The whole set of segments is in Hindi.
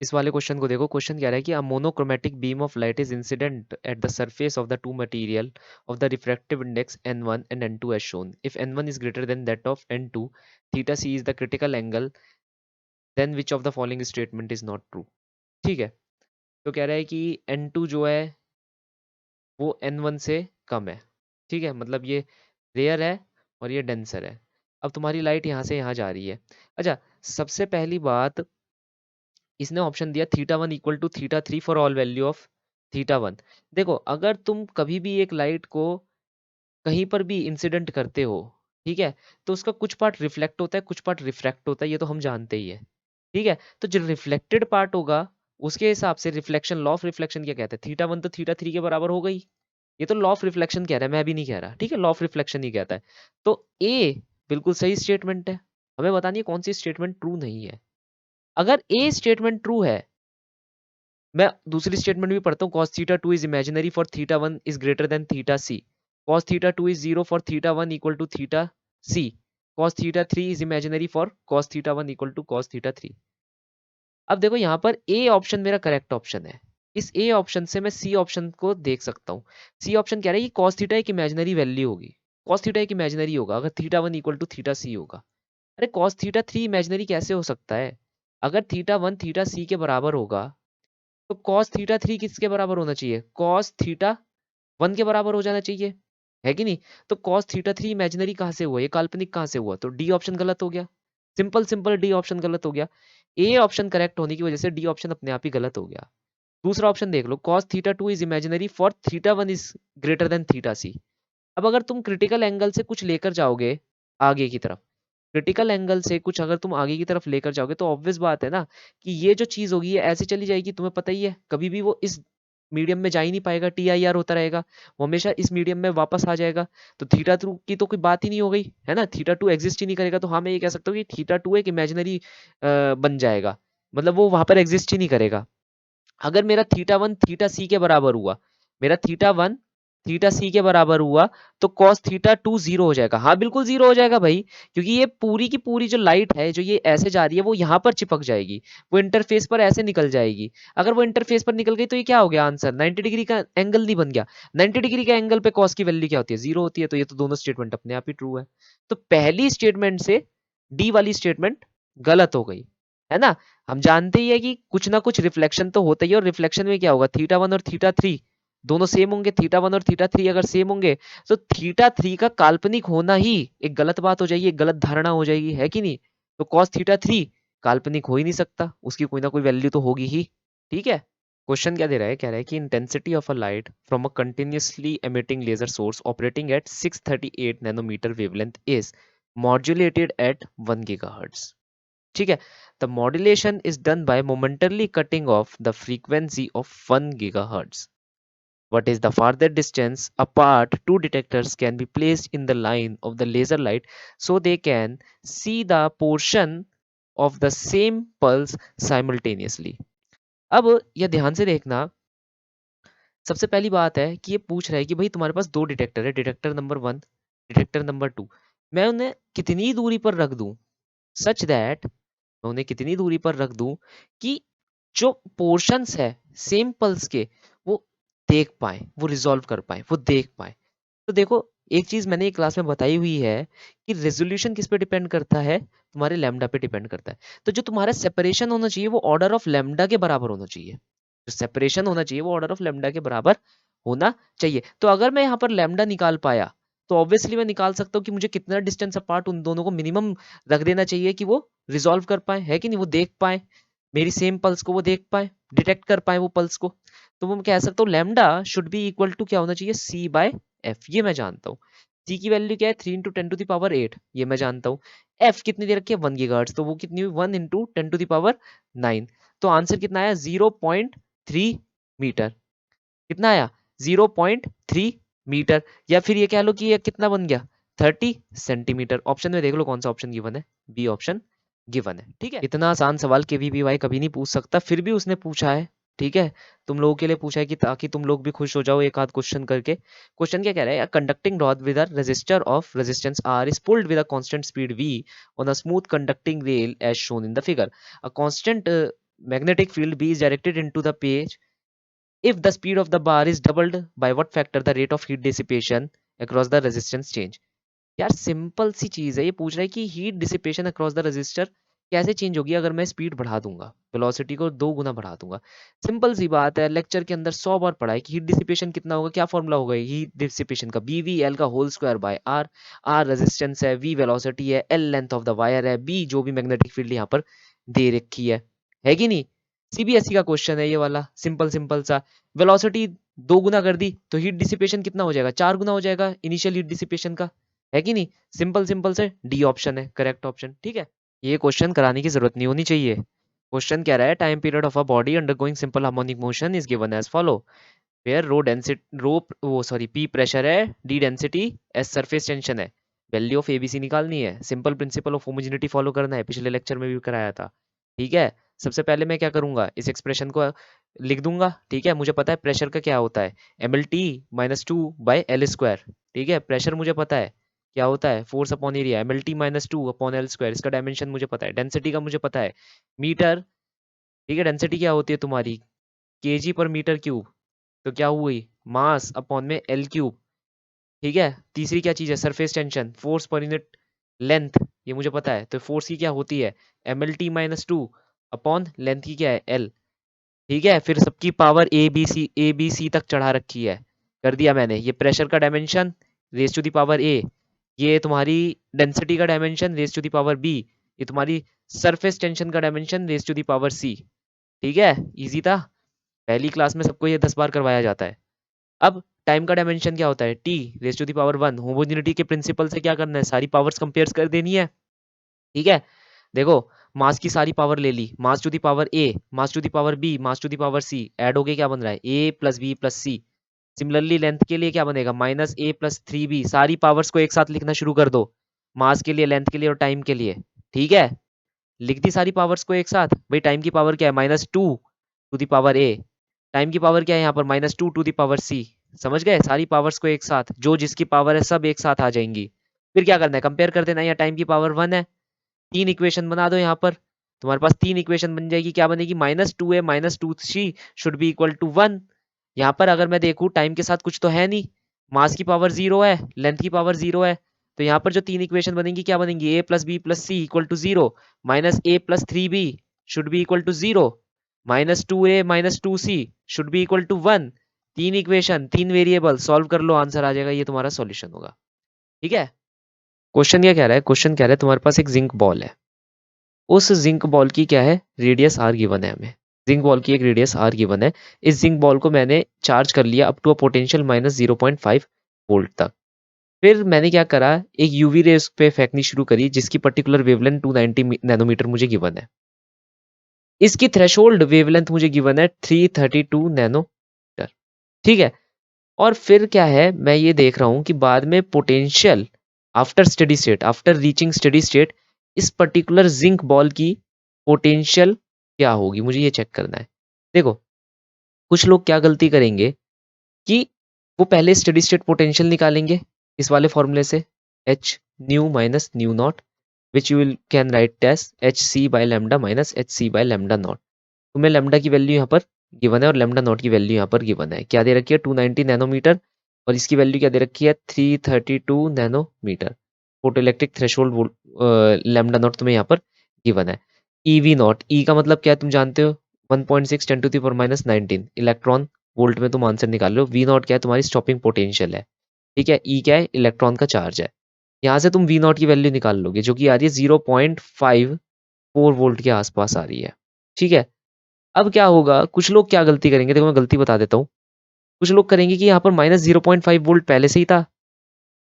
इस वाले क्वेश्चन को देखो, क्वेश्चन कह रहा है कि a monochromatic beam of light is incident at the surface of the two material of the refractive index n1 and n2 as shown. If n1 is greater than that of n2, theta c is the critical angle, then which of the following statement is not true? ठीक है, तो कह रहा है कि n2 जो है वो n1 से कम है। ठीक है, मतलब ये रेयर है और ये डेंसर है। अब तुम्हारी लाइट यहाँ से यहाँ जा रही है। अच्छा, सबसे पहली बात, इसने ऑप्शन दिया theta one equal to theta three for all value of theta one. देखो, अगर तुम कभी भी एक लाइट को कहीं पर भी इंसिडेंट करते हो, ठीक है, तो उसका कुछ पार्ट रिफ्लेक्ट होता है, कुछ पार्ट रिफ्रैक्ट होता है, ये तो हम जानते ही है। ठीक है, तो जो रिफ्लेक्टेड पार्ट होगा उसके हिसाब से रिफ्लेक्शन, लॉ ऑफ रिफ्लेक्शन क्या कहते हैं, थीटा वन तो थीटा थ्री के बराबर हो गई। ये तो लॉ ऑफ रिफ्लेक्शन कह रहा है, मैं भी नहीं कह रहा। ठीक है, लॉ ऑफ रिफ्लेक्शन ही कहता है। तो ए बिल्कुल सही स्टेटमेंट है। हमें बतानी है कौन सी स्टेटमेंट ट्रू नहीं है। अगर ए स्टेटमेंट ट्रू है, मैं दूसरी स्टेटमेंट भी पढ़ता हूँ, cos theta two is imaginary for theta one is greater than theta C, cos theta two is zero for theta one equal to theta C, cos theta three is imaginary for cos theta one equal to cos theta three. अब देखो, यहाँ पर ए ऑप्शन मेरा करेक्ट ऑप्शन है। इस ए ऑप्शन से मैं सी ऑप्शन को देख सकता हूँ। सी ऑप्शन कह रहा है कि cos थीटा एक इमेजिनरी वैल्यू होगी, cos थीटा एक इमेजिनरी होगा अगर theta one equal to theta C होगा। अरे cos थीटा थ्री इमेजिनरी कैसे हो सकता है? अगर थीटा वन थीटा सी के बराबर होगा तो cos थीटा थ्री किसके बराबर होना चाहिए? cos थीटा वन के बराबर हो जाना चाहिए, है कि नहीं? तो cos थीटा थ्री इमेजिनरी कहाँ से हुआ, ये काल्पनिक कहाँ से हुआ? तो डी ऑप्शन गलत हो गया। सिंपल सिंपल डी ऑप्शन गलत हो गया। ए ऑप्शन करेक्ट होने की वजह से डी ऑप्शन अपने आप ही गलत हो गया। दूसरा ऑप्शन देख लो, cos theta two is imaginary for theta one is greater than theta C. अब अगर तुम क्रिटिकल एंगल से कुछ लेकर जाओगे आगे की तरफ, क्रिटिकल एंगल से कुछ अगर तुम आगे की तरफ लेकर जाओगे, तो ऑब्वियस बात है ना कि ये जो चीज होगी ये ऐसे चली जाएगी। तुम्हें पता ही है, कभी भी वो इस मीडियम में जा ही नहीं पाएगा, टी आई आर होता रहेगा, वो हमेशा इस मीडियम में वापस आ जाएगा। तो थीटा टू की तो कोई बात ही नहीं हो गई, है ना? थीटा टू एग्जिस्ट ही नहीं करेगा। तो हाँ, मैं ये कह सकता हूँ कि थीटा टू एक इमेजिनरी बन जाएगा, मतलब वो वहां पर एग्जिस्ट ही नहीं करेगा। अगर मेरा थीटा वन थीटा सी के बराबर हुआ, मेरा थीटा वन थीटा सी के बराबर हुआ, तो cos थीटा टू जीरो हो जाएगा। हाँ, बिल्कुल जीरो हो जाएगा भाई, क्योंकि ये पूरी की पूरी जो लाइट है, जो ये ऐसे जा रही है, वो यहाँ पर चिपक जाएगी, वो इंटरफेस पर ऐसे निकल जाएगी। अगर वो इंटरफेस पर निकल गई तो ये क्या हो गया आंसर? 90 डिग्री का एंगल नहीं बन गया। 90 डिग्री का एंगल पे cos की वैल्यू क्या होती है? जीरो होती है। तो ये तो दोनों स्टेटमेंट अपने आप ही ट्रू है। तो पहली स्टेटमेंट से डी वाली स्टेटमेंट गलत हो गई, है ना? हम जानते ही है कि कुछ ना कुछ रिफ्लेक्शन तो होता ही है, और रिफ्लेक्शन में क्या होगा, थीटा वन और थीटा थ्री दोनों सेम होंगे। थीटा वन और थीटा थ्री अगर सेम होंगे, तो थीटा थ्री का काल्पनिक होना ही एक गलत बात हो जाएगी, एक गलत धारणा हो जाएगी, है कि नहीं? तो कॉस थीटा थ्री काल्पनिक हो ही नहीं सकता, उसकी कोई ना कोई वैल्यू तो होगी ही। ठीक है, क्वेश्चन क्या दे रहा है? कह रहा है कि intensity of a light from a continuously emitting laser source operating at 638 nanometer wavelength is modulated at 1 gigahertz. ठीक है, the modulation is done by momentarily cutting off the frequency of 1 gigahertz. What is the farther distance apart two detectors can be placed in the line of the laser light so they can see the portion of the same pulse simultaneously? अब यह ध्यान से देखना, सबसे पहली बात है कि ये पूछ रहा है कि भाई तुम्हारे पास दो डिटेक्टर है, detector number one, detector number two. मैं उन्हें कितनी दूरी पर रख दूं, सच दैट मैं उन्हें कितनी दूरी पर रख दूं कि जो पोर्शंस है सेम पल्स के, वो देख पाए, वो रिजॉल्व कर पाए, वो देख पाए। तो देखो, एक चीज मैंने एक क्लास में बताई हुई है कि रेजोल्यूशन किस पे डिपेंड करता है, तुम्हारे लैम्डा पे डिपेंड करता है। तो जो तुम्हारा सेपरेशन होना चाहिए वो ऑर्डर ऑफ लैम्डा के बराबर होना चाहिए, जो सेपरेशन होना चाहिए वो ऑर्डर ऑफ लैम्डा के बराबर होना चाहिए। तो अगर मैं यहाँ पर लैम्डा निकाल पाया, तो ऑब्वियसली मैं निकाल सकता हूँ कि मुझे कितना डिस्टेंस अपार्ट उन दोनों को मिनिमम रख देना चाहिए कि वो रिजॉल्व कर पाए, है कि नहीं? वो देख पाए, मेरी सेम पल्स को वो देख पाए, डिटेक्ट कर पाए वो पल्स को। तो वो मैं कह सकता हूँ lambda should be equal to क्या होना चाहिए, सी बाय एफ। ये मैं जानता हूँ। सी की वैल्यू क्या है, 3 इंटू 10 to the power 8, ये मैं जानता हूँ। एफ कितनी दे रखी है, 1 गीगाहर्ट्ज, तो वो कितनी हुई, 1 इंटू 10 to the power 9। तो आंसर कितना आया, 0.3 मीटर। कितना आया, 0.3 मीटर। या फिर ये कह लो कि ये कितना बन गया, 30 सेंटीमीटर। ऑप्शन में देख लो कौन सा ऑप्शन गिवन है, बी ऑप्शन गिवन है। ठीक है, इतना आसान सवाल केवीपीवाई कभी नहीं पूछ सकता, फिर भी उसने पूछा है। ठीक है, तुम लोगों के लिए पूछा है कि ताकि तुम लोग भी खुश हो जाओ एक आध क्वेश्चन करके। क्वेश्चन क्या कह रहा है, conducting rod with a resistor of resistance R is pulled with a constant speed v on a smooth conducting rail as shown in the figure. A constant magnetic field B is directed into the page if the speed of the bar is doubled by what factor the rate of heat dissipation across the resistance change. यार सिंपल सी चीज है, ये पूछ रहा है कि heat dissipation across the resistor कैसे चेंज होगी अगर मैं स्पीड बढ़ा दूंगा, वेलोसिटी को 2 गुना बढ़ा दूंगा। सिंपल सी बात है, लेक्चर के अंदर 100 बार पढ़ा है कि हीट डिसिपेशन कितना होगा, क्या फॉर्मूला होगा हीट डिसिपेशन का, बी वी एल का whole square by R. R resistance है, वी वेलोसिटी है, L length of the wire है, बी जो भी मैग्नेटिक फील्ड यहाँ पर दे रखी है कि नहीं। सीबीएसई का क्वेश्चन है ये वाला, सिंपल सिंपल सा। वेलोसिटी 2 गुना कर दी तो हीट डिसिपेशन कितना हो जाएगा, 4 गुना हो जाएगा इनिशियल हीट डिसिपेशन का, है कि नहीं। सिंपल सिंपल से डी ऑप्शन है करेक्ट ऑप्शन, ठीक है। ये क्वेश्चन कराने की जरूरत नहीं होनी चाहिए। क्वेश्चन कह रहा है time period of a body undergoing simple harmonic motion is given as follow, where rho density rho वो सॉरी पी प्रेशर है, D density, S surface tension है। वैल्यू ऑफ एबीसी निकालनी है, simple principle of homogeneity follow करना है, पिछले लेक्चर में भी कराया था, ठीक है। सबसे पहले मैं क्या करूंगा, इस एक्सप्रेशन को लिख दूंगा, ठीक है। मुझे पता है प्रेशर का क्या होता है, M L T minus two by L square, ठीक है। प्रेशर मुझे पता है क्या होता है, force upon area, M L T minus two upon L square, इसका डायमेंशन मुझे पता है। डेंसिटी का मुझे पता है मीटर, ठीक है। डेंसिटी क्या होती है तुम्हारी, केजी पर मीटर क्यूब, तो क्या हुई मास अपॉन में एल क्यूब, ठीक है। तीसरी क्या चीज है, surface tension, force per unit length, ये मुझे पता है। तो फोर्स की क्या होती है, M L T minus two upon length की क्या है एल, ठीक है। फिर सबकी पावर ए बी सी तक चढ़ा रखी है, कर दिया मैंने। ये प्रेशर का dimension raise to the power A, ये तुम्हारी डेंसिटी का dimension raise to the power B, ये तुम्हारी सरफेस टेंशन का dimension raise to the power C, ठीक है। इजी था, पहली क्लास में सबको ये 10 बार करवाया जाता है। अब टाइम का डायमेंशन क्या होता है, T raise to the power 1। Homogeneity के प्रिंसिपल से क्या करना है, सारी पावर्स कंपेयर कर देनी है, ठीक है। देखो मास की सारी पावर ले ली, mass to the power A, mass to the power B, mass to the power C, add हो गया क्या बन रहा है A plus B plus C. Similarly length के लिए क्या बनेगा, minus A plus three B. सारी पावर्स को एक साथ लिखना शुरू कर दो, मास के लिए, लेंथ के लिए और टाइम के लिए, ठीक है। लिख दी सारी पावर्स को एक साथ। भाई टाइम की पावर क्या है, minus two to the power A, time की पावर क्या है यहाँ पर, minus two to the power C. समझ गए, सारी पावर्स को एक साथ, जो जिसकी पावर है सब एक साथ आ जाएंगी। फिर क्या करना है, कंपेयर कर देना, या टाइम की पावर 1 है, तीन इक्वेशन बना दो यहाँ पर, तुम्हारे पास तीन इक्वेशन बन जाएगी। क्या बनेगी, minus two A minus two C should be equal to 1। यहाँ पर अगर मैं देखूँ टाइम के साथ कुछ तो है नहीं, मास की पावर 0 है, लेंथ की पावर 0 है, तो यहाँ पर जो तीन इक्वेशन बनेंगी क्या बनेंगी, A plus B plus C equal to 0, minus A plus three B should be equal to 0, minus two A minus two C should be equal to 1। तीन इक्वेशन, तीन वेरिएबल, सॉल्व कर लो, आंसर आ जाएगा, ये तुम्हारा सॉल्यूशन होगा, ठीक है। क्वेश्चन क्या कह रहा है, क्वेश्चन कह रहा है तुम्हारे पास एक जिंक बॉल है, उस जिंक बॉल की क्या है, रेडियस आर गिवन है हमें। जिंक बॉल की एक रेडियस आर गिवन है। इस जिंक बॉल को मैंने चार्ज कर लिया up to a potential minus 0.5 volt तक। फिर मैंने क्या करा, एक यूवी रे उस पे फेंकनी शुरू करी जिसकी पर्टिकुलर वेवलेंथ 290 नैनोमीटर मुझे गिवन है। इसकी थ्रेशोल्ड वेवलेंथ मुझे गिवन है 332 नैनोमीटर, ठीक है। और फिर क्या है, मैं ये देख रहा हूं कि बाद में potential after steady state, after reaching steady state, इस पर्टिकुलर जिंक बॉल की पोटेंशियल क्या होगी, मुझे ये चेक करना है। देखो कुछ लोग क्या गलती करेंगे कि वो पहले स्टेडी स्टेट पोटेंशियल निकालेंगे इस वाले फॉर्मूले से, H nu minus nu naught, which you will can write as H C by lambda minus H C by lambda naught. तुम्हें लैम्डा की वैल्यू यहाँ पर गिवन है और लैम्डा नॉट की वैल्यू यहाँ पर गिवन है। क्या दे रखी है, 290 नैनोमीटर, और इसकी वैल्यू क्या दे रखी है, 332 nanometer. Photo electric threshold lambda naught तुम्हें यहाँ पर गिवन है। ई वी नॉट, ई का मतलब क्या है तुम जानते हो, 1.6 10 to the power minus 19 electron volt में तुम आंसर निकाल लो। वी नॉट क्या है, तुम्हारी स्टॉपिंग पोटेंशियल है, ठीक है। ई क्या है, इलेक्ट्रॉन का चार्ज है। यहाँ से तुम वी नॉट की वैल्यू निकाल लोगे जो कि आ रही है 0.54 वोल्ट के आसपास आ रही है, ठीक है। अब क्या होगा, कुछ लोग क्या गलती करेंगे, देखो मैं गलती बता देता हूँ। कुछ लोग करेंगे कि यहाँ पर माइनस 0.5 वोल्ट पहले से ही था,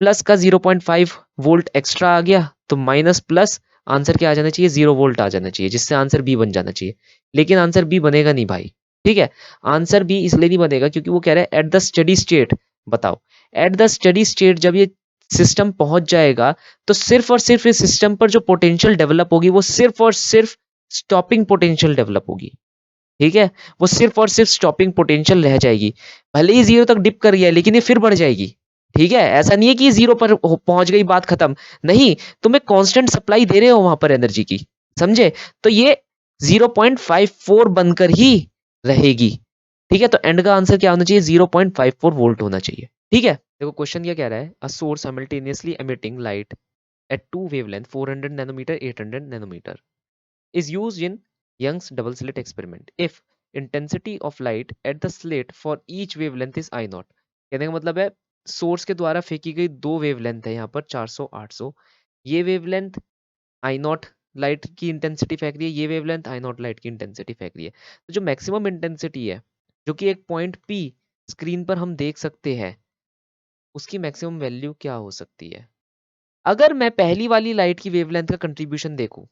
प्लस का 0.5 वोल्ट एक्स्ट्रा आ गया, तो माइनस प्लस आंसर क्या आ जाना चाहिए, 0 वोल्ट आ जाना चाहिए, जिससे आंसर बी बन जाना चाहिए। लेकिन आंसर बी बनेगा नहीं भाई, ठीक है। आंसर बी इसलिए नहीं बनेगा क्योंकि वो कह रहा है एट द स्टडी स्टेट। बताओ, एट द स्टडी स्टेट जब ये सिस्टम पहुंच जाएगा तो सिर्फ और सिर्फ इस सिस्टम पर जो पोटेंशियल डेवलप होगी वो सिर्फ और सिर्फ स्टॉपिंग पोटेंशियल डेवलप होगी, ठीक है। वो सिर्फ और सिर्फ स्टॉपिंग पोटेंशियल रह जाएगी, भले ही जीरो तक डिप कर गया है लेकिन ये फिर बढ़ जाएगी, ठीक है। ऐसा नहीं है कि जीरो पर पहुंच गई बात खत्म, नहीं, तुम्हें कांस्टेंट सप्लाई दे रहे हो वहां पर एनर्जी की, समझे। तो ये 0.54 बनकर ही रहेगी। ठीक है, तो एंड का आंसर क्या होना चाहिए? 0.54 वोल्ट होना चाहिए। ठीक है, देखो क्वेश्चन क्या कह रहा है, a source simultaneously emitting light at two wavelength 400 nanometer 800 nanometer is used in Young's double slit experiment if intensity of light at the slit for each wavelength is I naught। कहने का मतलब है सोर्स के द्वारा फेंकी गई दो वेवलेंथ है यहाँ पर 400 800, ये वेवलेंथ आई नॉट लाइट की इंटेंसिटी फेंक रही है, ये वेवलेंथ आई नॉट लाइट की इंटेंसिटी फेंक रही है। तो जो मैक्सिमम इंटेंसिटी है जो कि एक पॉइंट पी स्क्रीन पर हम देख सकते हैं, उसकी मैक्सिमम वैल्यू क्या हो सकती है? अगर मैं पहली वाली लाइट की वेवलेंथ का कंट्रीब्यूशन देखूं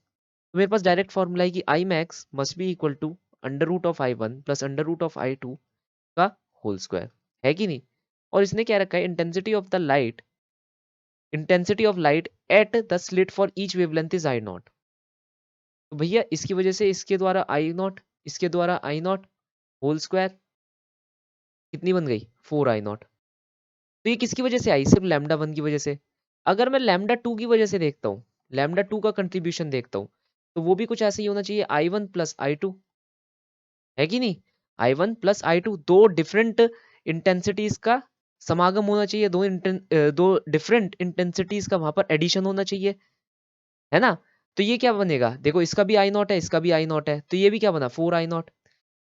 तो मेरे पास डायरेक्ट फॉर्मूला है कि I max must be equal to under root of I one plus under root of I two का होल स्क्वायर, है कि नहीं? और इसने क्या रखा है, intensity of light at the slit for each wavelength is I naught. तो भैया इसकी वजह से इसके द्वारा आई नॉट, इसके द्वारा आई नॉट होल स्क्वायर कितनी बन गई? 4 आई नॉट। तो ये किसकी वजह से आई? सिर्फ लैम्डा वन की वजह से। अगर मैं लैम्डा टू की वजह से देखता हूँ, लैम्डा टू का कंट्रीब्यूशन देखता हूँ, तो वो भी कुछ ऐसे ही होना चाहिए, I one plus I two, है कि नहीं? I one plus I two, दो डिफरेंट इंटेंसिटीज का समागम होना चाहिए, दो डिफरेंट इंटेंसिटीज का वहां पर एडिशन होना चाहिए, है ना? तो ये क्या बनेगा? देखो इसका भी आई नॉट है, इसका भी आई नॉट है, तो ये भी क्या बना? 4 आई नॉट।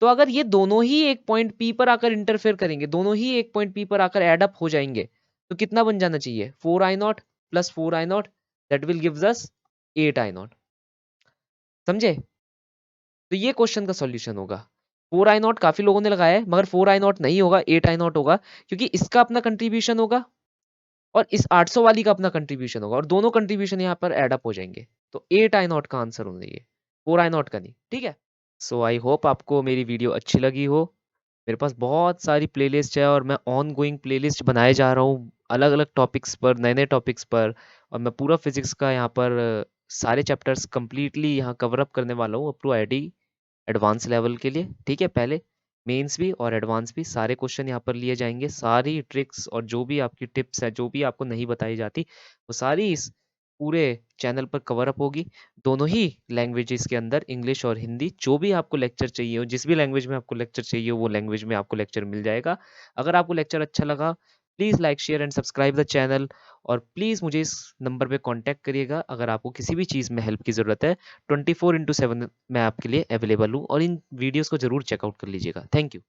तो अगर ये दोनों ही एक पॉइंट पी पर आकर इंटरफेयर करेंगे, दोनों ही एक पॉइंट पी पर आकर एड अप हो जाएंगे, तो कितना बन जाना चाहिए? 4 I naught plus 4 I naught, that will gives us 8 I naught. समझे? तो ये क्वेश्चन का सॉल्यूशन होगा। 4 आई नॉट काफी लोगों ने लगाया है, मगर 4 आई नॉट नहीं होगा, 8 आई नॉट होगा, क्योंकि इसका अपना कंट्रीब्यूशन होगा और इस 800 वाली का अपना कंट्रीब्यूशन होगा, और दोनों कंट्रीब्यूशन यहाँ पर एड अप हो जाएंगे। तो 8 आई नॉट का आंसर होना चाहिए, 4 आई नॉट का नहीं। ठीक है, सो आई होप आपको मेरी वीडियो अच्छी लगी हो। मेरे पास बहुत सारी प्लेलिस्ट है और मैं ऑन गोइंग प्लेलिस्ट बनाए जा रहा हूँ अलग अलग टॉपिक्स पर, नए नए टॉपिक्स पर। और मैं पूरा फिजिक्स का यहाँ पर सारे चैप्टर्स कंप्लीटली यहाँ कवर अप करने वाला हूँ up to ID advance level के लिए। ठीक है, पहले मेंस भी और एडवांस भी सारे क्वेश्चन यहाँ पर लिए जाएंगे, सारी ट्रिक्स और जो भी आपकी टिप्स है, जो भी आपको नहीं बताई जाती, वो सारी इस पूरे चैनल पर कवर अप होगी, दोनों ही लैंग्वेजेस के अंदर, इंग्लिश और हिंदी। जो भी आपको लेक्चर चाहिए हो, जिस भी लैंग्वेज में आपको लेक्चर चाहिए हो, वो लैंग्वेज में आपको लेक्चर मिल जाएगा। अगर आपको लेक्चर अच्छा लगा, please like share and subscribe the channel, और प्लीज़ मुझे इस नंबर पे कांटेक्ट करिएगा अगर आपको किसी भी चीज़ में हेल्प की ज़रूरत है। 24/7 मैं आपके लिए अवेलेबल हूँ, और इन वीडियोस को ज़रूर चेकआउट कर लीजिएगा। Thank you.